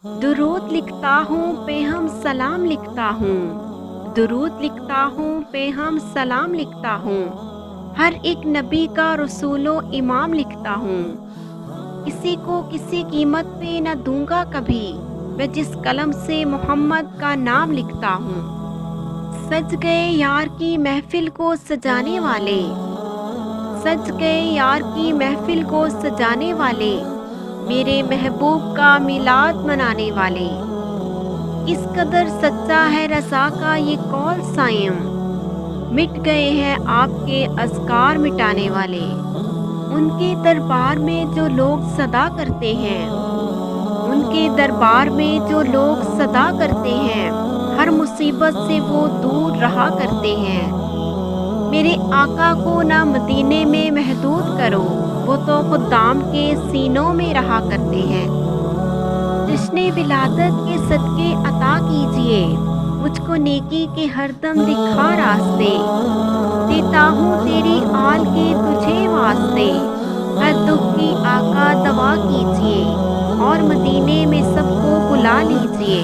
درود لکھتا ہوں پہ ہم سلام لکھتا ہوں، درود لکھتا ہوں پہ ہم سلام لکھتا ہوں، ہر ایک نبی کا رسول و امام لکھتا ہوں، کسی کو کسی قیمت پہ نہ دوں گا کبھی، میں جس قلم سے محمد کا نام لکھتا ہوں۔ سج گئے یار کی محفل کو سجانے والے، سج گئے یار کی محفل کو سجانے والے، میرے محبوب کا میلاد منانے والے، اس قدر سچا ہے رضا کا یہ قول صائم، مٹ گئے ہیں آپ کے اذکار مٹانے والے، ان کے دربار میں جو لوگ صدا کرتے ہیں، ان کے دربار میں جو لوگ صدا کرتے ہیں، ہر مصیبت سے وہ دور رہا کرتے ہیں۔ میرے آقا کو نہ مدینے میں محدود کرو، وہ تو خدام کے سینوں میں رہا کرتے ہیں۔ جشن ولادت کے صدقے عطا کیجئے، مجھ کو نیکی کے ہر دم دکھا راستے، دیتا ہوں تیری آل کے تجھے واسطے، ہر دکھ کی آقا دوا کیجئے، اور مدینے میں سب کو بلا لیجئے۔